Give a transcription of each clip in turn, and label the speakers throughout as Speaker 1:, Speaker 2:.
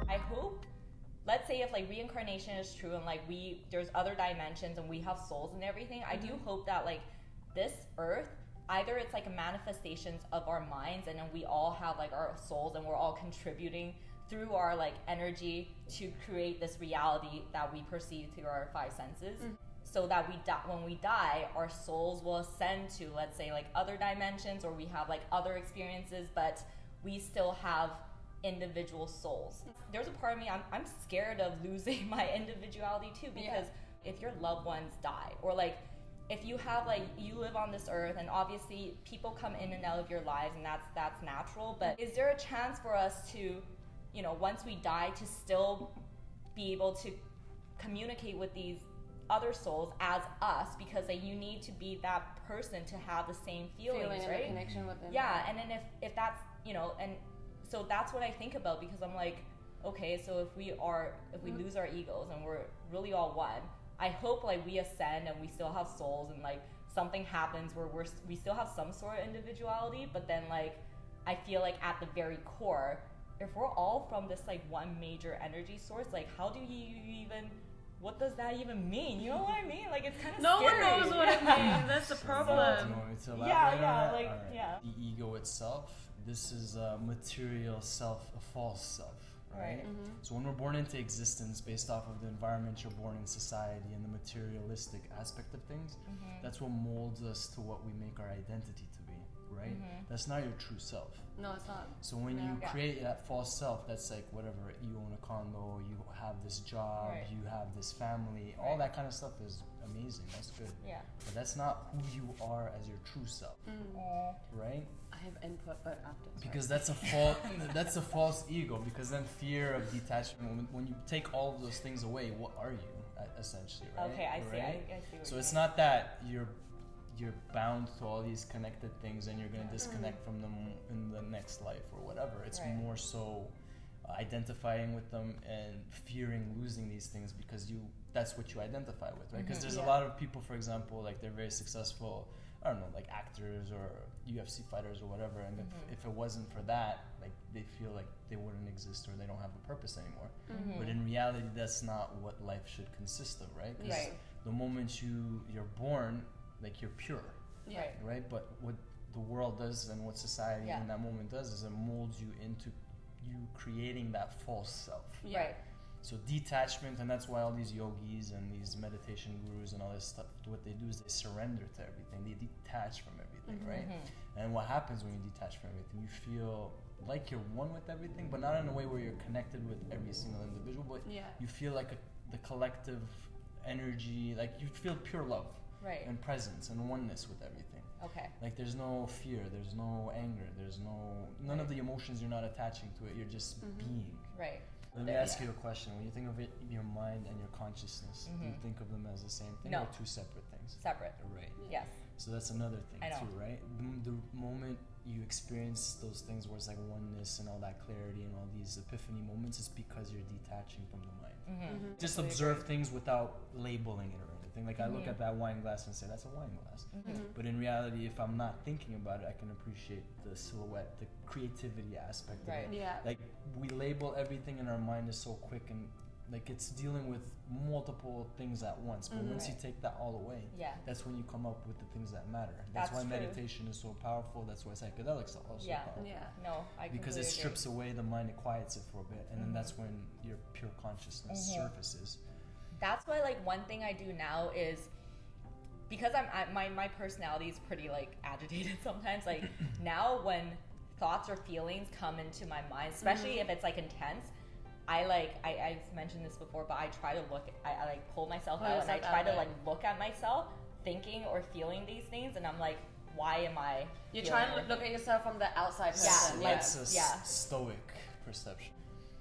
Speaker 1: I hope, let's say if like reincarnation is true and like there's other dimensions and we have souls and everything, I do hope that like this earth, either it's like a manifestations of our minds and then we all have like our souls and we're all contributing through our like energy to create this reality that we perceive through our five senses. So that when we die, our souls will ascend to, let's say, like other dimensions, or we have like other experiences, but we still have individual souls. There's a part of me, I'm scared of losing my individuality too, because if your loved ones die, or like if you have like, you live on this earth and obviously people come in and out of your lives and that's natural, but is there a chance for us to, you know, once we die, to still be able to communicate with these other souls as us, because like, you need to be that person to have the same feelings, right?
Speaker 2: And connection with them.
Speaker 1: Yeah, and then if that's, you know, and so that's what I think about, because I'm like, okay, so if we lose our egos and we're really all one, I hope like we ascend and we still have souls and like something happens where we still have some sort of individuality, but then like I feel like at the very core, if we're all from this like one major energy source, like how do you even, what does that even mean? You know what I mean? Like it's kind of
Speaker 2: no
Speaker 1: scary.
Speaker 2: one knows what it means. That's the problem.
Speaker 3: Do you want me to elaborate on that?
Speaker 1: Like
Speaker 3: All right. The ego itself, this is a material self, a false self, right? So when we're born into existence based off of the environment you're born in, society, and the materialistic aspect of things, that's what molds us to what we make our identity to be, right? That's not your true self.
Speaker 2: No, it's not.
Speaker 3: So when you create that false self, that's like whatever, you own a condo, you have this job, you have this family, all that kind of stuff is amazing, that's good.
Speaker 1: Yeah.
Speaker 3: But that's not who you are as your true self, right?
Speaker 2: I have input, but after.
Speaker 3: Because that's a false ego, because then fear of detachment, when you take all of those things away, what are you essentially, right?
Speaker 1: Okay, I see.
Speaker 3: Right?
Speaker 1: I see what
Speaker 3: So
Speaker 1: you're
Speaker 3: it's
Speaker 1: saying.
Speaker 3: not that you're bound to all these connected things and you're going to disconnect from them in the next life or whatever. It's more so identifying with them and fearing losing these things because that's what you identify with, right? Because there's a lot of people, for example, like they're very successful, I don't know, like actors or UFC fighters or whatever, and if it wasn't for that, like they feel like they wouldn't exist or they don't have a purpose anymore. But in reality, that's not what life should consist of, right? Because the moment you're born, like you're pure, right? But what the world does and what society in that moment does is it molds you into you creating that false self.
Speaker 1: Right.
Speaker 3: So detachment, and that's why all these yogis and these meditation gurus and all this stuff, what they do is they surrender to everything. They detach from everything, right? And what happens when you detach from everything? You feel like you're one with everything, but not in a way where you're connected with every single individual, but you feel like the collective energy, like you feel pure love.
Speaker 1: Right.
Speaker 3: And presence and oneness with everything.
Speaker 1: Okay.
Speaker 3: Like there's no fear, there's no anger, there's none of the emotions, you're not attaching to it, you're just being.
Speaker 1: Right.
Speaker 3: Let me ask you a question. When you think of it, your mind and your consciousness, do you think of them as the same thing or two separate things?
Speaker 1: Separate.
Speaker 3: Right.
Speaker 1: Yes.
Speaker 3: So that's another thing
Speaker 1: I know.
Speaker 3: too, right? The moment you experience those things where it's like oneness and all that clarity and all these epiphany moments, it's because you're detaching from the mind. Just observe things without labeling it or anything. Like I look at that wine glass and say, that's a wine glass. But in reality, if I'm not thinking about it, I can appreciate the silhouette, the creativity aspect of it.
Speaker 2: Yeah.
Speaker 3: Like we label everything in our mind is so quick and like it's dealing with multiple things at once. But once you take that all away, that's when you come up with the things that matter. That's why meditation is so powerful. That's why psychedelics are also powerful.
Speaker 1: No, I
Speaker 3: because it strips away the mind, it quiets it for a bit, and then that's when your pure consciousness surfaces.
Speaker 1: That's why, like, one thing I do now is, because my personality is pretty like agitated sometimes. Like now, when thoughts or feelings come into my mind, especially if it's like intense, I've mentioned this before, but I try to I like pull myself out and I try to like look at myself thinking or feeling these things, and I'm like, why am I?
Speaker 2: You're trying to look at yourself from the outside person.
Speaker 3: It's a stoic perception.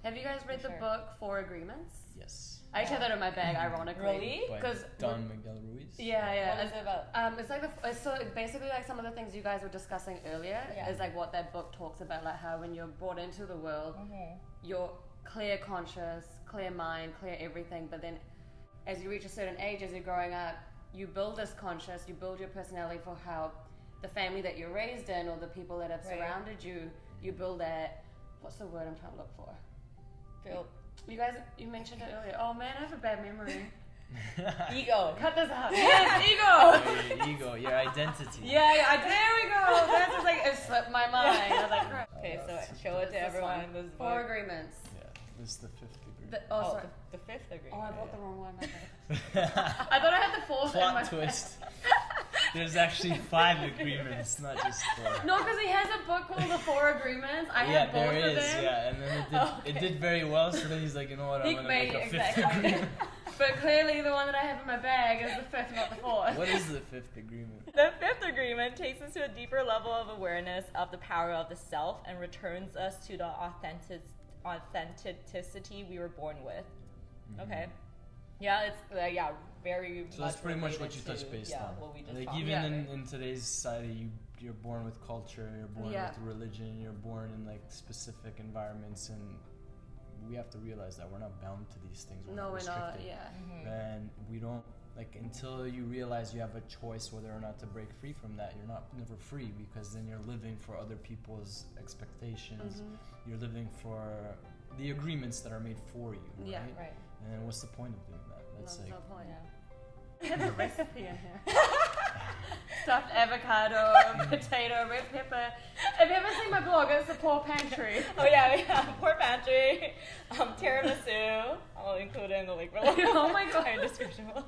Speaker 2: Have you guys read the book Four Agreements?
Speaker 3: Yes.
Speaker 2: I actually had that in my bag, ironically.
Speaker 1: Really?
Speaker 3: Because Don Miguel Ruiz.
Speaker 2: Yeah.
Speaker 1: What is it about?
Speaker 2: It's like so basically like some of the things you guys were discussing earlier is like what that book talks about, like how when you're brought into the world, you're clear conscious, clear mind, clear everything, but then as you reach a certain age, as you're growing up, you build this conscious, you build your personality for how the family that you're raised in or the people that have surrounded you, you build that, what's the word I'm trying to look for? You guys, you mentioned it earlier. Oh man, I have a bad memory.
Speaker 1: Ego.
Speaker 2: Cut this out. Yes, ego.
Speaker 3: Your ego, your identity.
Speaker 2: Yeah, there we go. That's just like, it slipped my mind. I was like, crap.
Speaker 1: Okay, so show it to everyone. This book.
Speaker 2: 4 agreements.
Speaker 3: Yeah, this is the 5th agreement.
Speaker 2: Sorry.
Speaker 1: The 5th agreement.
Speaker 2: Oh, I bought the wrong one. I thought I had the 4th in my
Speaker 3: Plot twist. There's actually 5 agreements, not just 4.
Speaker 2: No, because he has a book called The 4 Agreements. I have both
Speaker 3: there
Speaker 2: of
Speaker 3: is,
Speaker 2: them.
Speaker 3: yeah, and then it did very well, so then he's like, you know what, I'm gonna make a 5th agreement.
Speaker 2: But clearly the one that I have in my bag is the 5th, not the 4th.
Speaker 3: What is the 5th agreement?
Speaker 1: The 5th agreement takes us to a deeper level of awareness of the power of the self and returns us to the authenticity we were born with. Okay. Yeah, it's very.
Speaker 3: So that's pretty much what you touch base on.
Speaker 1: What we just
Speaker 3: like
Speaker 1: talked
Speaker 3: even
Speaker 1: about.
Speaker 3: in today's society, you're born with culture, you're born with religion, you're born in like specific environments, and we have to realize that we're not bound to these things. We're not restricted. And we don't until you realize you have a choice whether or not to break free from that. You're never free, because then you're living for other people's expectations. You're living for the agreements that are made for you. Right?
Speaker 2: Yeah, right.
Speaker 3: And what's the point of doing that? That's
Speaker 2: no point.
Speaker 1: Yeah.
Speaker 2: There's a recipe in here. Stuffed avocado, potato, red pepper. Have you ever seen my blog? It's the Poor Pantry.
Speaker 1: Oh yeah, Poor Pantry, tiramisu. I'll include it in the link below.
Speaker 2: Oh my god.
Speaker 1: Description below.